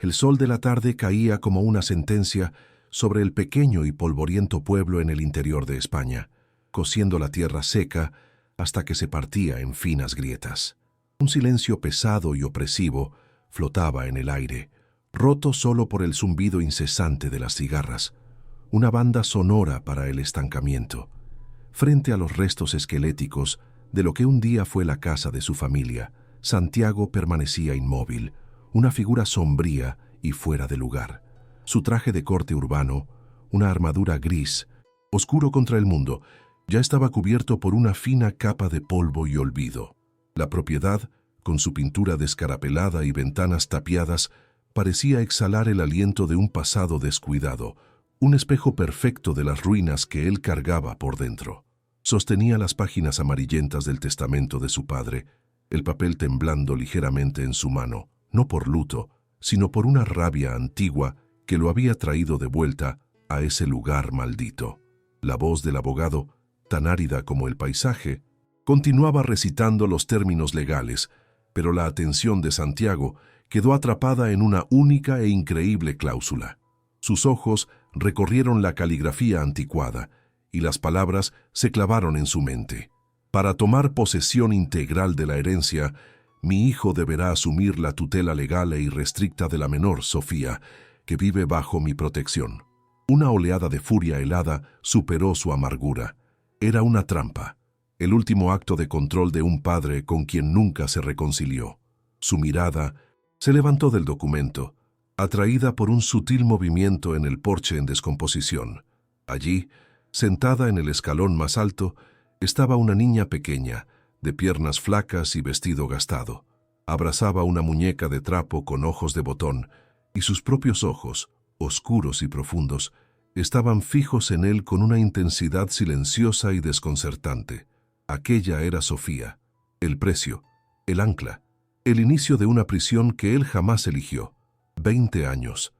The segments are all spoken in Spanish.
El sol de la tarde caía como una sentencia sobre el pequeño y polvoriento pueblo en el interior de España, cociendo la tierra seca hasta que se partía en finas grietas. Un silencio pesado y opresivo flotaba en el aire, roto solo por el zumbido incesante de las cigarras, una banda sonora para el estancamiento. Frente a los restos esqueléticos de lo que un día fue la casa de su familia, Santiago permanecía inmóvil, una figura sombría y fuera de lugar. Su traje de corte urbano, una armadura gris, oscuro contra el mundo, ya estaba cubierto por una fina capa de polvo y olvido. La propiedad, con su pintura descarapelada y ventanas tapiadas, parecía exhalar el aliento de un pasado descuidado, un espejo perfecto de las ruinas que él cargaba por dentro. Sostenía las páginas amarillentas del testamento de su padre, el papel temblando ligeramente en su mano, no por luto, sino por una rabia antigua que lo había traído de vuelta a ese lugar maldito. La voz del abogado, tan árida como el paisaje, continuaba recitando los términos legales, pero la atención de Santiago quedó atrapada en una única e increíble cláusula. Sus ojos recorrieron la caligrafía anticuada y las palabras se clavaron en su mente. Para tomar posesión integral de la herencia, mi hijo deberá asumir la tutela legal e irrestricta de la menor, Sofía, que vive bajo mi protección. Una oleada de furia helada superó su amargura. Era una trampa, el último acto de control de un padre con quien nunca se reconcilió. Su mirada se levantó del documento, atraída por un sutil movimiento en el porche en descomposición. Allí, sentada en el escalón más alto, estaba una niña pequeña, de piernas flacas y vestido gastado. Abrazaba una muñeca de trapo con ojos de botón, y sus propios ojos, oscuros y profundos, estaban fijos en él con una intensidad silenciosa y desconcertante. Aquella era Sofía, el precio, el ancla, el inicio de una prisión que él jamás eligió. 20 años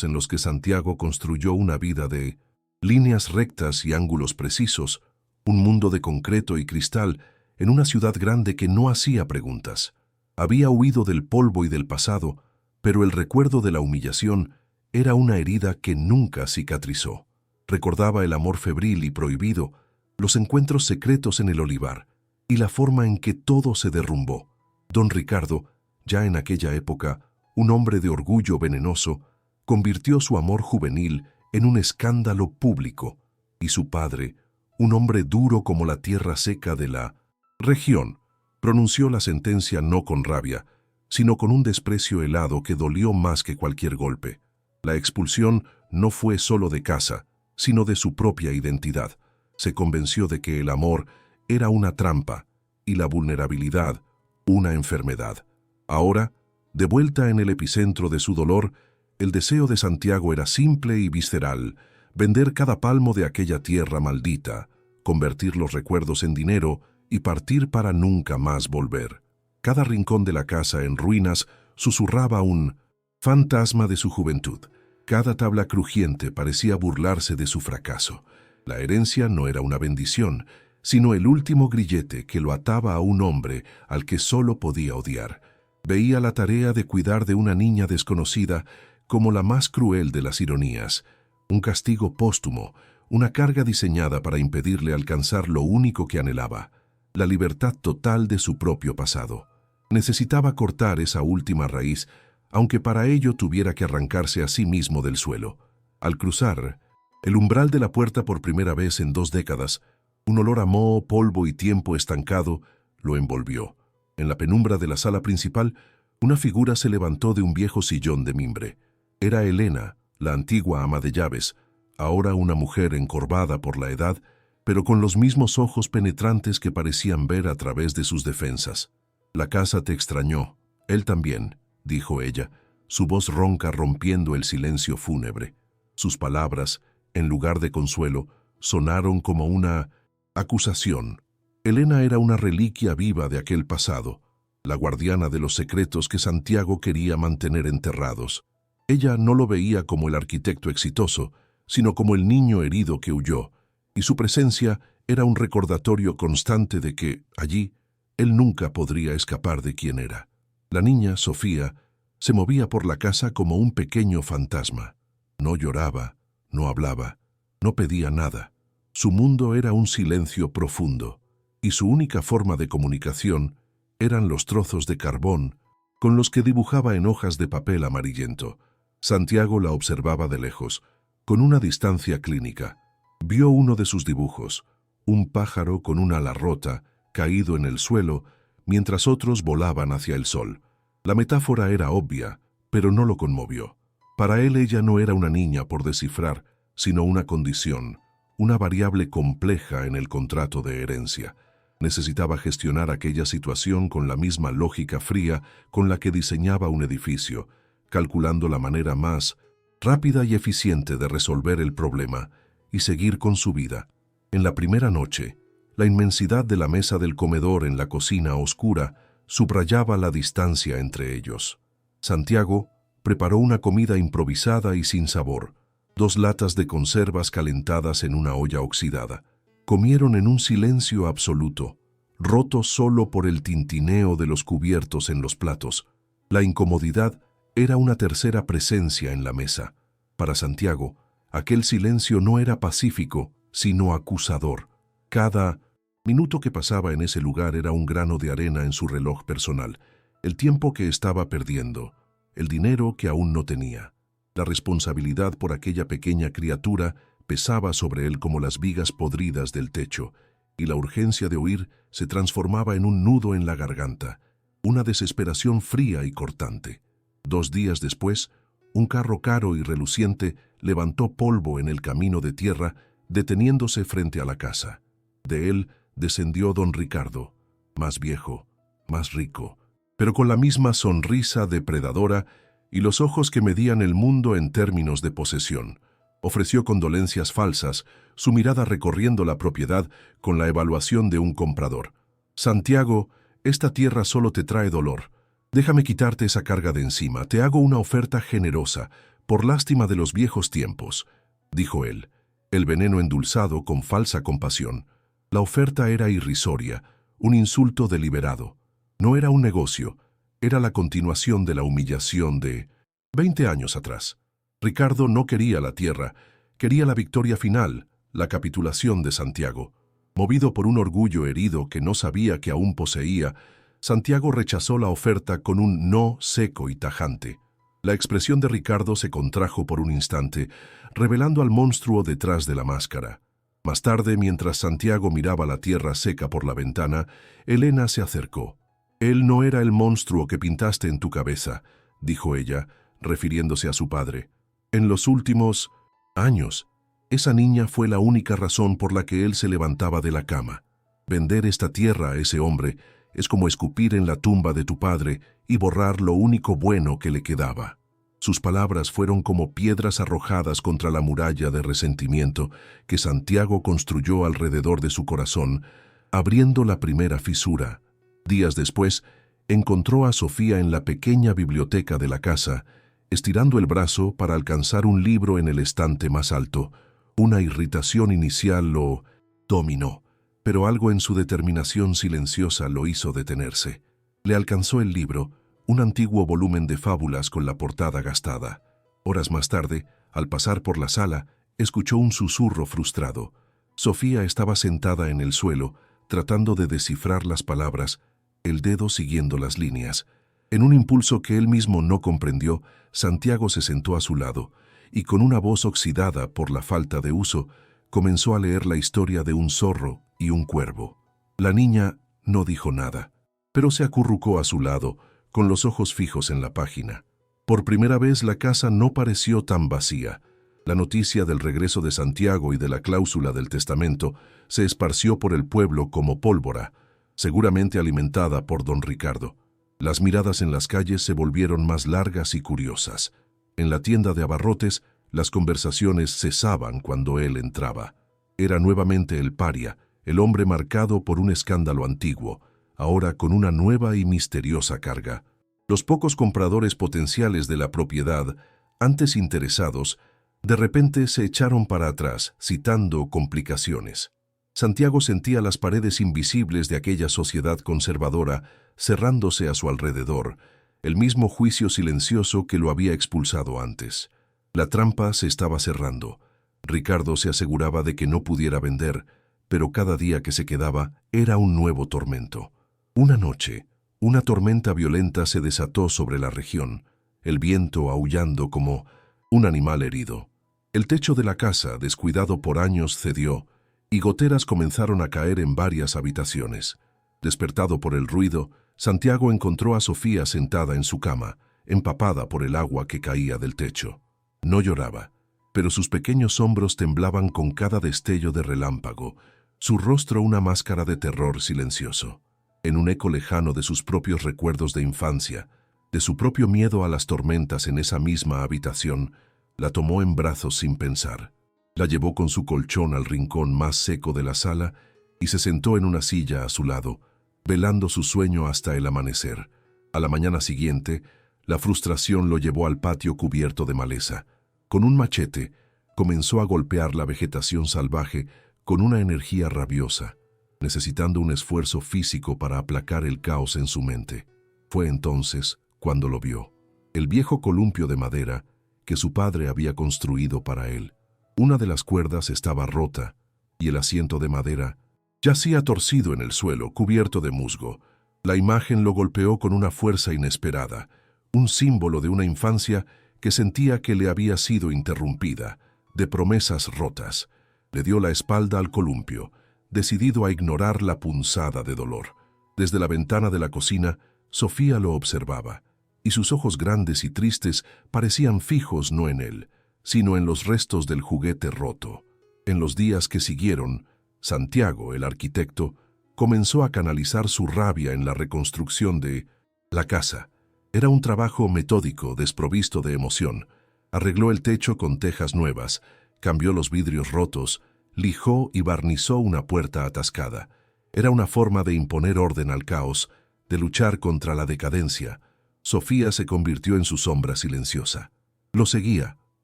en los que Santiago construyó una vida de líneas rectas y ángulos precisos, un mundo de concreto y cristal en una ciudad grande que no hacía preguntas. Había huido del polvo y del pasado, pero el recuerdo de la humillación era una herida que nunca cicatrizó. Recordaba el amor febril y prohibido, los encuentros secretos en el olivar y la forma en que todo se derrumbó. Don Ricardo, ya en aquella época, un hombre de orgullo venenoso, convirtió su amor juvenil en un escándalo público, y su padre, un hombre duro como la tierra seca de la región, pronunció la sentencia no con rabia, sino con un desprecio helado que dolió más que cualquier golpe. La expulsión no fue solo de casa, sino de su propia identidad. Se convenció de que el amor era una trampa y la vulnerabilidad una enfermedad. Ahora, de vuelta en el epicentro de su dolor, el deseo de Santiago era simple y visceral: vender cada palmo de aquella tierra maldita, convertir los recuerdos en dinero y partir para nunca más volver. Cada rincón de la casa en ruinas susurraba un fantasma de su juventud. Cada tabla crujiente parecía burlarse de su fracaso. La herencia no era una bendición, sino el último grillete que lo ataba a un hombre al que solo podía odiar. Veía la tarea de cuidar de una niña desconocida como la más cruel de las ironías, un castigo póstumo, una carga diseñada para impedirle alcanzar lo único que anhelaba, la libertad total de su propio pasado. Necesitaba cortar esa última raíz, aunque para ello tuviera que arrancarse a sí mismo del suelo. Al cruzar el umbral de la puerta por primera vez en 2 décadas, un olor a moho, polvo y tiempo estancado lo envolvió. En la penumbra de la sala principal, una figura se levantó de un viejo sillón de mimbre. Era Elena, la antigua ama de llaves, ahora una mujer encorvada por la edad, pero con los mismos ojos penetrantes que parecían ver a través de sus defensas. «La casa te extrañó, él también», dijo ella, su voz ronca rompiendo el silencio fúnebre. Sus palabras, en lugar de consuelo, sonaron como una acusación. Elena era una reliquia viva de aquel pasado, la guardiana de los secretos que Santiago quería mantener enterrados. Ella no lo veía como el arquitecto exitoso, sino como el niño herido que huyó, y su presencia era un recordatorio constante de que, allí, él nunca podría escapar de quién era. La niña, Sofía, Se movía por la casa como un pequeño fantasma. No lloraba, no hablaba, no pedía nada. Su mundo era un silencio profundo, y su única forma de comunicación eran los trozos de carbón con los que dibujaba en hojas de papel amarillento. Santiago la observaba de lejos, con una distancia clínica. Vio uno de sus dibujos, un pájaro con un ala rota, caído en el suelo, mientras otros volaban hacia el sol. La metáfora era obvia, pero no lo conmovió. Para él ella no era una niña por descifrar, sino una condición, una variable compleja en el contrato de herencia. Necesitaba gestionar aquella situación con la misma lógica fría con la que diseñaba un edificio, calculando la manera más rápida y eficiente de resolver el problema y seguir con su vida. En la primera noche, la inmensidad de la mesa del comedor en la cocina oscura subrayaba la distancia entre ellos. Santiago preparó una comida improvisada y sin sabor, 2 latas de conservas calentadas en una olla oxidada. Comieron en un silencio absoluto, roto solo por el tintineo de los cubiertos en los platos. La incomodidad era una tercera presencia en la mesa. Para Santiago, aquel silencio no era pacífico, sino acusador. Cada minuto que pasaba en ese lugar era un grano de arena en su reloj personal, el tiempo que estaba perdiendo, el dinero que aún no tenía. La responsabilidad por aquella pequeña criatura pesaba sobre él como las vigas podridas del techo, y la urgencia de huir se transformaba en un nudo en la garganta, una desesperación fría y cortante. 2 días después, un carro caro y reluciente levantó polvo en el camino de tierra, deteniéndose frente a la casa. De él descendió don Ricardo, más viejo, más rico, pero con la misma sonrisa depredadora y los ojos que medían el mundo en términos de posesión. Ofreció condolencias falsas, su mirada recorriendo la propiedad con la evaluación de un comprador. «Santiago, esta tierra solo te trae dolor. Déjame quitarte esa carga de encima. Te hago una oferta generosa, por lástima de los viejos tiempos», dijo él, el veneno endulzado con falsa compasión. La oferta era irrisoria, un insulto deliberado. No era un negocio, era la continuación de la humillación de 20 años atrás. Ricardo no quería la tierra, quería la victoria final, la capitulación de Santiago. Movido por un orgullo herido que no sabía que aún poseía, Santiago rechazó la oferta con un no seco y tajante. La expresión de Ricardo se contrajo por un instante, revelando al monstruo detrás de la máscara. Más tarde, mientras Santiago miraba la tierra seca por la ventana, Elena se acercó. «Él no era el monstruo que pintaste en tu cabeza», dijo ella, refiriéndose a su padre. «En los últimos años, esa niña fue la única razón por la que él se levantaba de la cama. Vender esta tierra a ese hombre es como escupir en la tumba de tu padre y borrar lo único bueno que le quedaba». Sus palabras fueron como piedras arrojadas contra la muralla de resentimiento que Santiago construyó alrededor de su corazón, abriendo la primera fisura. Días después, encontró a Sofía en la pequeña biblioteca de la casa, estirando el brazo para alcanzar un libro en el estante más alto. Una irritación inicial lo dominó, pero algo en su determinación silenciosa lo hizo detenerse. Le alcanzó el libro, un antiguo volumen de fábulas con la portada gastada. Horas más tarde, al pasar por la sala, escuchó un susurro frustrado. Sofía estaba sentada en el suelo, tratando de descifrar las palabras, el dedo siguiendo las líneas. En un impulso que él mismo no comprendió, Santiago se sentó a su lado y con una voz oxidada por la falta de uso, comenzó a leer la historia de un zorro y un cuervo. La niña no dijo nada, pero se acurrucó a su lado, con los ojos fijos en la página. Por primera vez la casa no pareció tan vacía. La noticia del regreso de Santiago y de la cláusula del testamento se esparció por el pueblo como pólvora, seguramente alimentada por don Ricardo. Las miradas en las calles se volvieron más largas y curiosas. En la tienda de abarrotes, las conversaciones cesaban cuando él entraba. Era nuevamente el paria, el hombre marcado por un escándalo antiguo, ahora con una nueva y misteriosa carga. Los pocos compradores potenciales de la propiedad, antes interesados, de repente se echaron para atrás, citando complicaciones. Santiago sentía las paredes invisibles de aquella sociedad conservadora cerrándose a su alrededor, el mismo juicio silencioso que lo había expulsado antes. La trampa se estaba cerrando. Ricardo se aseguraba de que no pudiera vender, pero cada día que se quedaba era un nuevo tormento. Una noche, una tormenta violenta se desató sobre la región, el viento aullando como un animal herido. El techo de la casa, descuidado por años, cedió, y goteras comenzaron a caer en varias habitaciones. Despertado por el ruido, Santiago encontró a Sofía sentada en su cama, empapada por el agua que caía del techo. No lloraba, pero sus pequeños hombros temblaban con cada destello de relámpago, su rostro una máscara de terror silencioso. En un eco lejano de sus propios recuerdos de infancia, de su propio miedo a las tormentas en esa misma habitación, la tomó en brazos sin pensar. La llevó con su colchón al rincón más seco de la sala y se sentó en una silla a su lado, velando su sueño hasta el amanecer. A la mañana siguiente, la frustración lo llevó al patio cubierto de maleza. Con un machete, comenzó a golpear la vegetación salvaje con una energía rabiosa, necesitando un esfuerzo físico para aplacar el caos en su mente. Fue entonces cuando lo vio. El viejo columpio de madera que su padre había construido para él. Una de las cuerdas estaba rota y el asiento de madera yacía torcido en el suelo, cubierto de musgo. La imagen lo golpeó con una fuerza inesperada, un símbolo de una infancia que sentía que le había sido interrumpida, de promesas rotas. Le dio la espalda al columpio, decidido a ignorar la punzada de dolor. Desde la ventana de la cocina, Sofía lo observaba, y sus ojos grandes y tristes parecían fijos no en él, sino en los restos del juguete roto. En los días que siguieron, Santiago, el arquitecto, comenzó a canalizar su rabia en la reconstrucción de la casa. Era un trabajo metódico, desprovisto de emoción. Arregló el techo con tejas nuevas, cambió los vidrios rotos, lijó y barnizó una puerta atascada. Era una forma de imponer orden al caos, de luchar contra la decadencia. Sofía se convirtió en su sombra silenciosa. Lo seguía,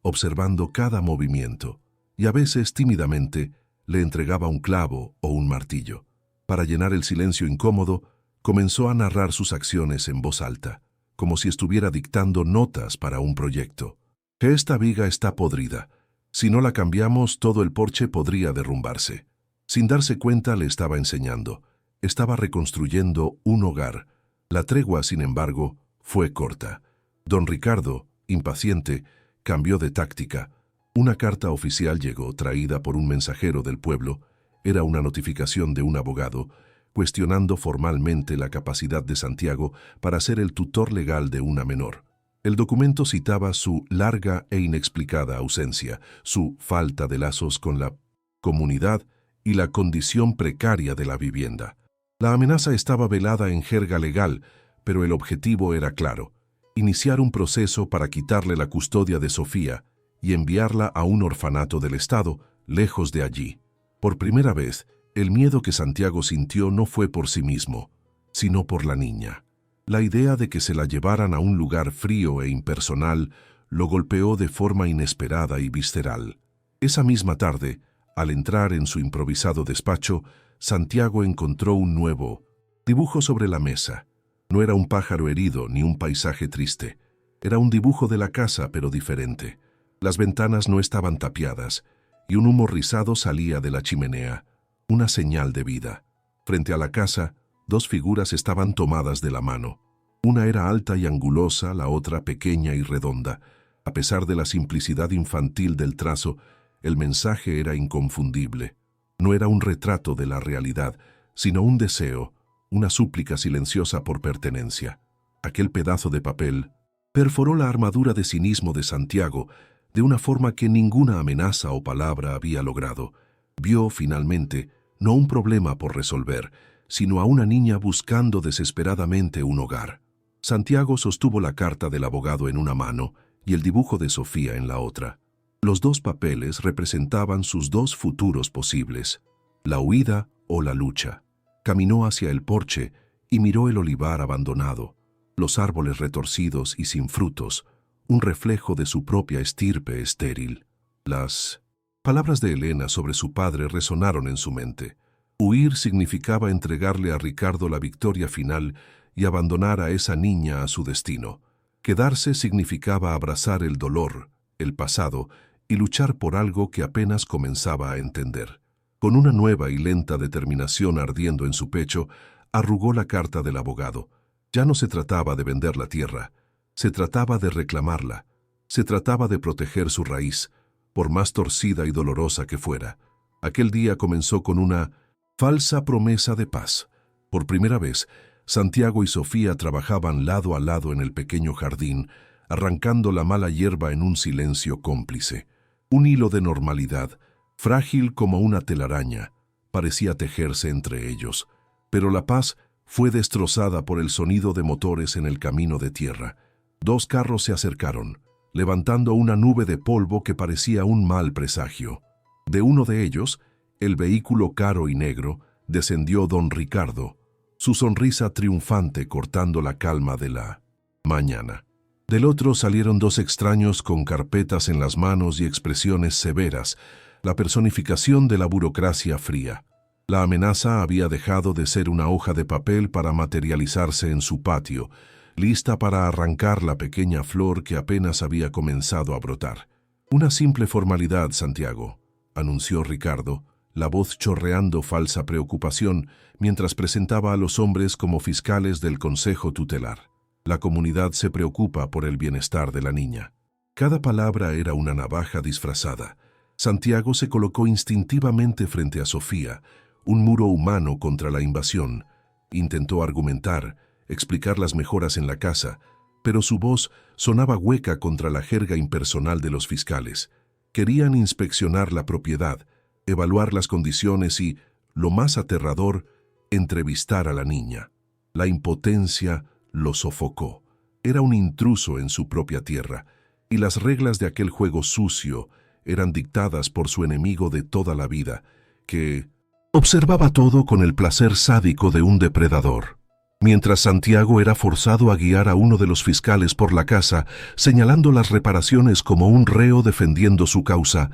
observando cada movimiento, y a veces, tímidamente, le entregaba un clavo o un martillo. Para llenar el silencio incómodo, comenzó a narrar sus acciones en voz alta, como si estuviera dictando notas para un proyecto. Que esta viga está podrida. Si no la cambiamos, todo el porche podría derrumbarse. Sin darse cuenta, le estaba enseñando. Estaba reconstruyendo un hogar. La tregua, sin embargo, fue corta. Don Ricardo, impaciente, cambió de táctica. Una carta oficial llegó, traída por un mensajero del pueblo. Era una notificación de un abogado, cuestionando formalmente la capacidad de Santiago para ser el tutor legal de una menor. El documento citaba su larga e inexplicada ausencia, su falta de lazos con la comunidad y la condición precaria de la vivienda. La amenaza estaba velada en jerga legal, pero el objetivo era claro: iniciar un proceso para quitarle la custodia de Sofía y enviarla a un orfanato del Estado, lejos de allí. Por primera vez, el miedo que Santiago sintió no fue por sí mismo, sino por la niña. La idea de que se la llevaran a un lugar frío e impersonal lo golpeó de forma inesperada y visceral. Esa misma tarde, al entrar en su improvisado despacho, Santiago encontró un nuevo dibujo sobre la mesa. No era un pájaro herido ni un paisaje triste. Era un dibujo de la casa, pero diferente. Las ventanas no estaban tapiadas, y un humo rizado salía de la chimenea, una señal de vida. Frente a la casa, dos figuras estaban tomadas de la mano. Una era alta y angulosa, la otra pequeña y redonda. A pesar de la simplicidad infantil del trazo, el mensaje era inconfundible. No era un retrato de la realidad, sino un deseo, una súplica silenciosa por pertenencia. Aquel pedazo de papel perforó la armadura de cinismo de Santiago de una forma que ninguna amenaza o palabra había logrado. Vio, finalmente, no un problema por resolver, sino a una niña buscando desesperadamente un hogar. Santiago sostuvo la carta del abogado en una mano y el dibujo de Sofía en la otra. Los dos papeles representaban sus dos futuros posibles, la huida o la lucha. Caminó hacia el porche y miró el olivar abandonado, los árboles retorcidos y sin frutos, un reflejo de su propia estirpe estéril. Las palabras de Elena sobre su padre resonaron en su mente. Huir significaba entregarle a Ricardo la victoria final y abandonar a esa niña a su destino. Quedarse significaba abrazar el dolor, el pasado, y luchar por algo que apenas comenzaba a entender. Con una nueva y lenta determinación ardiendo en su pecho, arrugó la carta del abogado. Ya no se trataba de vender la tierra, se trataba de reclamarla, se trataba de proteger su raíz, por más torcida y dolorosa que fuera. Aquel día comenzó con una falsa promesa de paz. Por primera vez, Santiago y Sofía trabajaban lado a lado en el pequeño jardín, arrancando la mala hierba en un silencio cómplice. Un hilo de normalidad, frágil como una telaraña, parecía tejerse entre ellos, pero la paz fue destrozada por el sonido de motores en el camino de tierra. 2 carros se acercaron, levantando una nube de polvo que parecía un mal presagio. De uno de ellos, el vehículo caro y negro, descendió don Ricardo, su sonrisa triunfante cortando la calma de la mañana. Del otro salieron 2 extraños con carpetas en las manos y expresiones severas, la personificación de la burocracia fría. La amenaza había dejado de ser una hoja de papel para materializarse en su patio, lista para arrancar la pequeña flor que apenas había comenzado a brotar. «Una simple formalidad, Santiago», anunció Ricardo, la voz chorreando falsa preocupación mientras presentaba a los hombres como fiscales del Consejo Tutelar. La comunidad se preocupa por el bienestar de la niña. Cada palabra era una navaja disfrazada. Santiago se colocó instintivamente frente a Sofía, un muro humano contra la invasión. Intentó argumentar, explicar las mejoras en la casa, pero su voz sonaba hueca contra la jerga impersonal de los fiscales. Querían inspeccionar la propiedad, evaluar las condiciones y, lo más aterrador, entrevistar a la niña. La impotencia lo sofocó. Era un intruso en su propia tierra, y las reglas de aquel juego sucio eran dictadas por su enemigo de toda la vida, que observaba todo con el placer sádico de un depredador. Mientras Santiago era forzado a guiar a uno de los fiscales por la casa, señalando las reparaciones como un reo defendiendo su causa,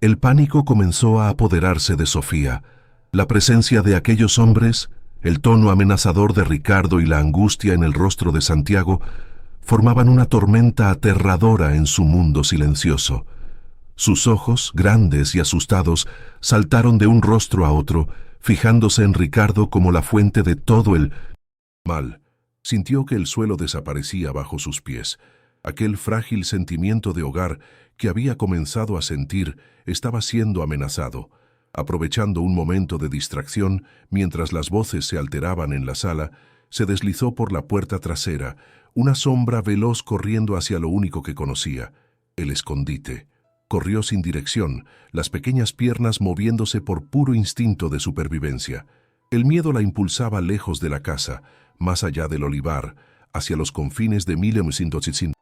el pánico comenzó a apoderarse de Sofía. La presencia de aquellos hombres, el tono amenazador de Ricardo y la angustia en el rostro de Santiago formaban una tormenta aterradora en su mundo silencioso. Sus ojos, grandes y asustados, saltaron de un rostro a otro, fijándose en Ricardo como la fuente de todo el mal. Sintió que el suelo desaparecía bajo sus pies. Aquel frágil sentimiento de hogar que había comenzado a sentir estaba siendo amenazado. Aprovechando un momento de distracción, mientras las voces se alteraban en la sala, se deslizó por la puerta trasera, una sombra veloz corriendo hacia lo único que conocía, el escondite. Corrió sin dirección, las pequeñas piernas moviéndose por puro instinto de supervivencia. El miedo la impulsaba lejos de la casa, más allá del olivar, hacia los confines de Milem-Sintochitzin,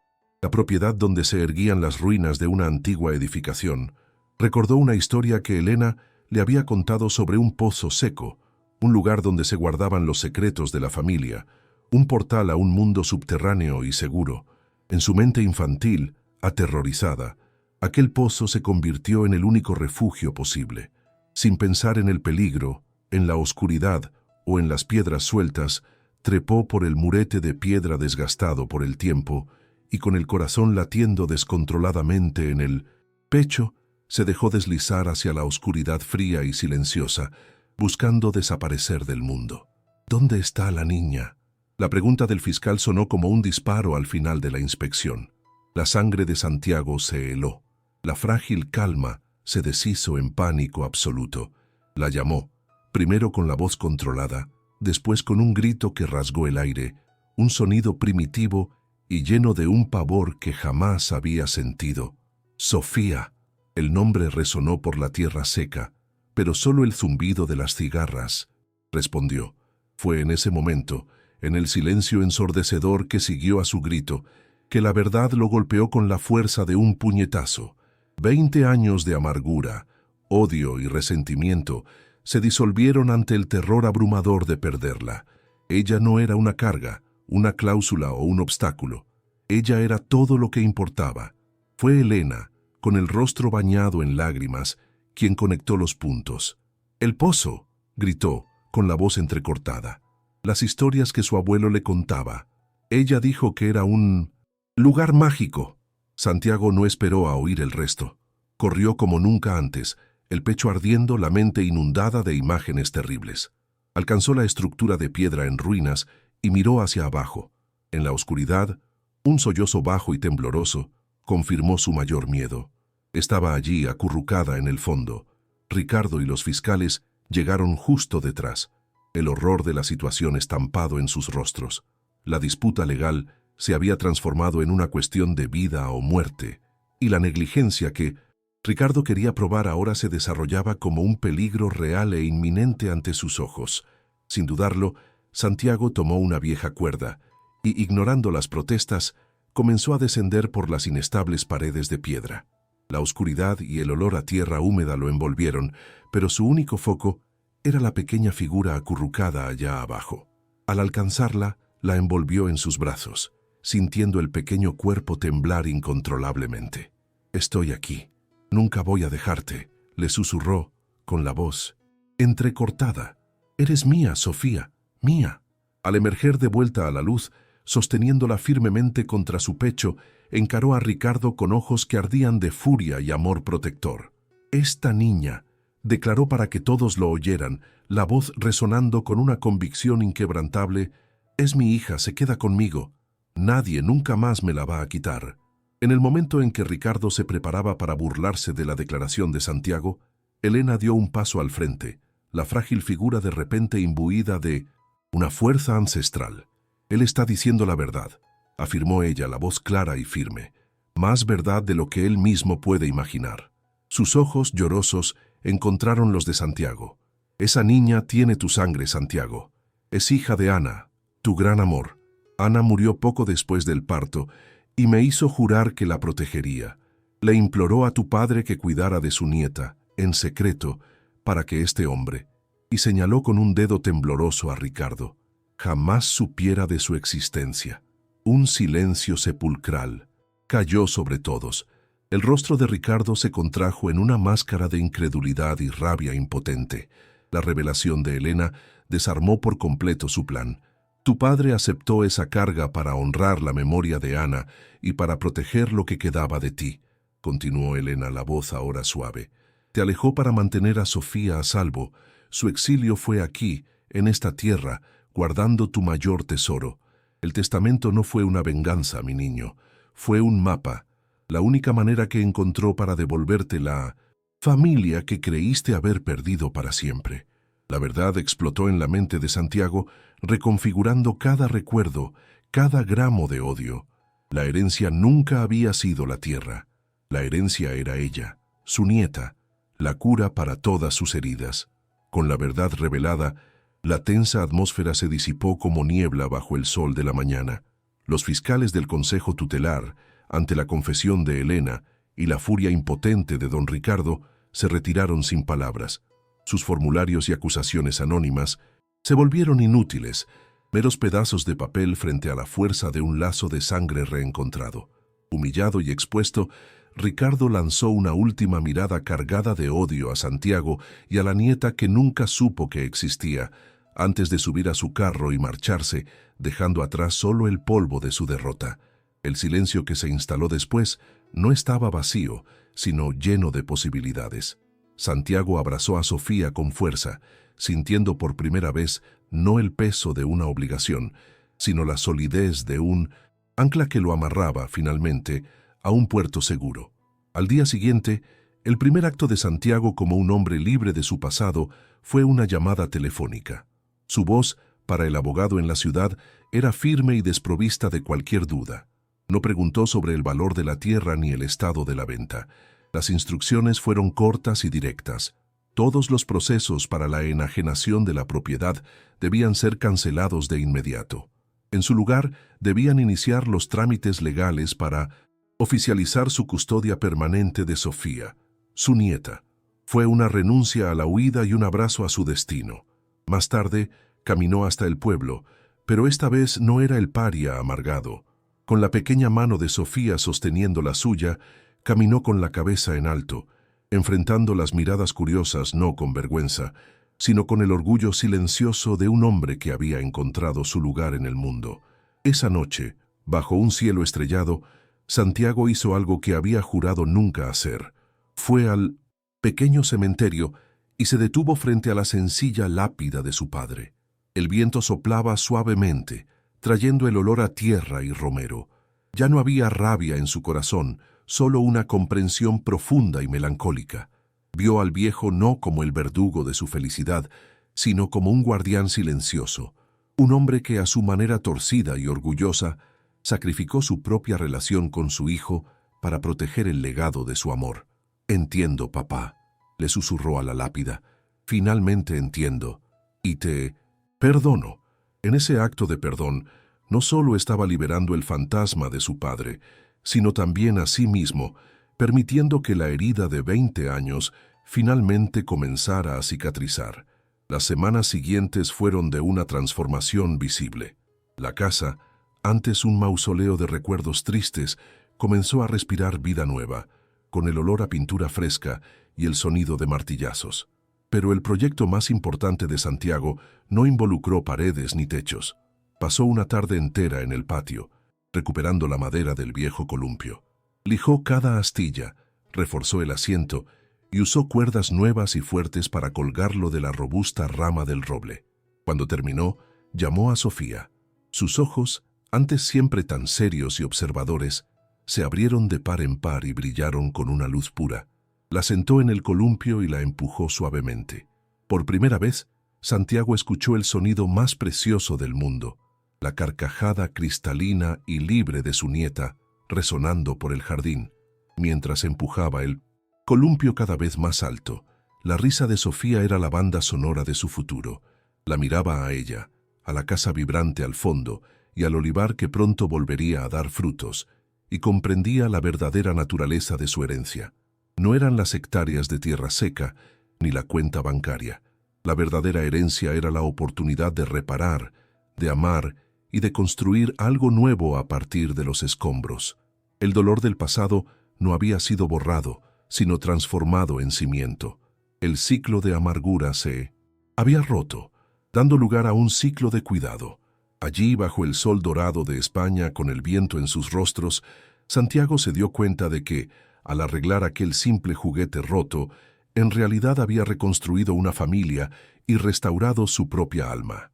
la propiedad donde se erguían las ruinas de una antigua edificación. Recordó una historia que Elena le había contado sobre un pozo seco, un lugar donde se guardaban los secretos de la familia, un portal a un mundo subterráneo y seguro. En su mente infantil, aterrorizada, aquel pozo se convirtió en el único refugio posible. Sin pensar en el peligro, en la oscuridad o en las piedras sueltas, trepó por el murete de piedra desgastado por el tiempo y con el corazón latiendo descontroladamente en el pecho, se dejó deslizar hacia la oscuridad fría y silenciosa, buscando desaparecer del mundo. ¿Dónde está la niña? La pregunta del fiscal sonó como un disparo al final de la inspección. La sangre de Santiago se heló. La frágil calma se deshizo en pánico absoluto. La llamó, primero con la voz controlada, después con un grito que rasgó el aire, un sonido primitivo y lleno de un pavor que jamás había sentido. Sofía. El nombre resonó por la tierra seca, pero solo el zumbido de las cigarras respondió. Fue en ese momento, en el silencio ensordecedor que siguió a su grito, que la verdad lo golpeó con la fuerza de un puñetazo. 20 años de amargura, odio y resentimiento se disolvieron ante el terror abrumador de perderla. Ella no era una carga, una cláusula o un obstáculo. Ella era todo lo que importaba. Fue Elena, con el rostro bañado en lágrimas, quien conectó los puntos. «¡El pozo!», gritó, con la voz entrecortada. las historias que su abuelo le contaba. Ella dijo que era un lugar mágico. Santiago no esperó a oír el resto. Corrió como nunca antes, el pecho ardiendo, la mente inundada de imágenes terribles. Alcanzó la estructura de piedra en ruinas y miró hacia abajo. En la oscuridad, un sollozo bajo y tembloroso confirmó su mayor miedo. Estaba allí, acurrucada en el fondo. Ricardo y los fiscales llegaron justo detrás, el horror de la situación estampado en sus rostros. La disputa legal se había transformado en una cuestión de vida o muerte, y la negligencia que Ricardo quería probar ahora se desarrollaba como un peligro real e inminente ante sus ojos. Sin dudarlo, Santiago tomó una vieja cuerda y, ignorando las protestas, comenzó a descender por las inestables paredes de piedra. La oscuridad y el olor a tierra húmeda lo envolvieron, pero su único foco era la pequeña figura acurrucada allá abajo. Al alcanzarla, la envolvió en sus brazos, sintiendo el pequeño cuerpo temblar incontrolablemente. «Estoy aquí. Nunca voy a dejarte», le susurró, con la voz entrecortada. «Eres mía, Sofía, mía». Al emerger de vuelta a la luz, sosteniéndola firmemente contra su pecho, encaró a Ricardo con ojos que ardían de furia y amor protector. «Esta niña», declaró para que todos lo oyeran, la voz resonando con una convicción inquebrantable, «es mi hija, se queda conmigo. Nadie nunca más me la va a quitar». En el momento en que Ricardo se preparaba para burlarse de la declaración de Santiago, Elena dio un paso al frente, la frágil figura de repente imbuida de una fuerza ancestral. «Él está diciendo la verdad», afirmó ella, la voz clara y firme, más verdad de lo que él mismo puede imaginar. Sus ojos, llorosos, encontraron los de Santiago. «Esa niña tiene tu sangre, Santiago. Es hija de Ana, tu gran amor. Ana murió poco después del parto y me hizo jurar que la protegería. Le imploró a tu padre que cuidara de su nieta, en secreto, para que este hombre», y señaló con un dedo tembloroso a Ricardo, «jamás supiera de su existencia». Un silencio sepulcral cayó sobre todos. El rostro de Ricardo se contrajo en una máscara de incredulidad y rabia impotente. La revelación de Elena desarmó por completo su plan. «Tu padre aceptó esa carga para honrar la memoria de Ana y para proteger lo que quedaba de ti», continuó Elena, la voz ahora suave. «Te alejó para mantener a Sofía a salvo. Su exilio fue aquí, en esta tierra, guardando tu mayor tesoro. El testamento no fue una venganza, mi niño. Fue un mapa, la única manera que encontró para devolverte la familia que creíste haber perdido para siempre». La verdad explotó en la mente de Santiago, reconfigurando cada recuerdo, cada gramo de odio. La herencia nunca había sido la tierra. La herencia era ella, su nieta, la cura para todas sus heridas. Con la verdad revelada, la tensa atmósfera se disipó como niebla bajo el sol de la mañana. Los fiscales del Consejo Tutelar, ante la confesión de Elena y la furia impotente de don Ricardo, se retiraron sin palabras. Sus formularios y acusaciones anónimas se volvieron inútiles, meros pedazos de papel frente a la fuerza de un lazo de sangre reencontrado. Humillado y expuesto, Ricardo lanzó una última mirada cargada de odio a Santiago y a la nieta que nunca supo que existía, antes de subir a su carro y marcharse, dejando atrás solo el polvo de su derrota. El silencio que se instaló después no estaba vacío, sino lleno de posibilidades. Santiago abrazó a Sofía con fuerza, sintiendo por primera vez no el peso de una obligación, sino la solidez de un ancla que lo amarraba, finalmente, a un puerto seguro. Al día siguiente, el primer acto de Santiago como un hombre libre de su pasado fue una llamada telefónica. Su voz, para el abogado en la ciudad, era firme y desprovista de cualquier duda. No preguntó sobre el valor de la tierra ni el estado de la venta. Las instrucciones fueron cortas y directas. Todos los procesos para la enajenación de la propiedad debían ser cancelados de inmediato. En su lugar, debían iniciar los trámites legales para oficializar su custodia permanente de Sofía, su nieta. Fue una renuncia a la huida y un abrazo a su destino. Más tarde, caminó hasta el pueblo, pero esta vez no era el paria amargado. Con la pequeña mano de Sofía sosteniendo la suya, caminó con la cabeza en alto, enfrentando las miradas curiosas no con vergüenza, sino con el orgullo silencioso de un hombre que había encontrado su lugar en el mundo. Esa noche, bajo un cielo estrellado, Santiago hizo algo que había jurado nunca hacer. Fue al pequeño cementerio y se detuvo frente a la sencilla lápida de su padre. El viento soplaba suavemente, trayendo el olor a tierra y romero. Ya no había rabia en su corazón, solo una comprensión profunda y melancólica. Vio al viejo no como el verdugo de su felicidad, sino como un guardián silencioso, un hombre que a su manera torcida y orgullosa sacrificó su propia relación con su hijo para proteger el legado de su amor. «Entiendo, papá», le susurró a la lápida. «Finalmente entiendo. Y te perdono». En ese acto de perdón, no solo estaba liberando el fantasma de su padre, sino también a sí mismo, permitiendo que la herida de 20 años finalmente comenzara a cicatrizar. Las semanas siguientes fueron de una transformación visible. La casa, antes un mausoleo de recuerdos tristes, comenzó a respirar vida nueva, con el olor a pintura fresca y el sonido de martillazos. Pero el proyecto más importante de Santiago no involucró paredes ni techos. Pasó una tarde entera en el patio, recuperando la madera del viejo columpio. Lijó cada astilla, reforzó el asiento y usó cuerdas nuevas y fuertes para colgarlo de la robusta rama del roble. Cuando terminó, llamó a Sofía. Sus ojos, antes siempre tan serios y observadores, se abrieron de par en par y brillaron con una luz pura. La sentó en el columpio y la empujó suavemente. Por primera vez, Santiago escuchó el sonido más precioso del mundo, la carcajada cristalina y libre de su nieta, resonando por el jardín, mientras empujaba el columpio cada vez más alto. La risa de Sofía era la banda sonora de su futuro. La miraba a ella, a la casa vibrante al fondo y al olivar que pronto volvería a dar frutos, y comprendía la verdadera naturaleza de su herencia. No eran las hectáreas de tierra seca, ni la cuenta bancaria. La verdadera herencia era la oportunidad de reparar, de amar y de construir algo nuevo a partir de los escombros. El dolor del pasado no había sido borrado, sino transformado en cimiento. El ciclo de amargura se había roto, dando lugar a un ciclo de cuidado. Allí, bajo el sol dorado de España, con el viento en sus rostros, Santiago se dio cuenta de que, al arreglar aquel simple juguete roto, en realidad había reconstruido una familia y restaurado su propia alma.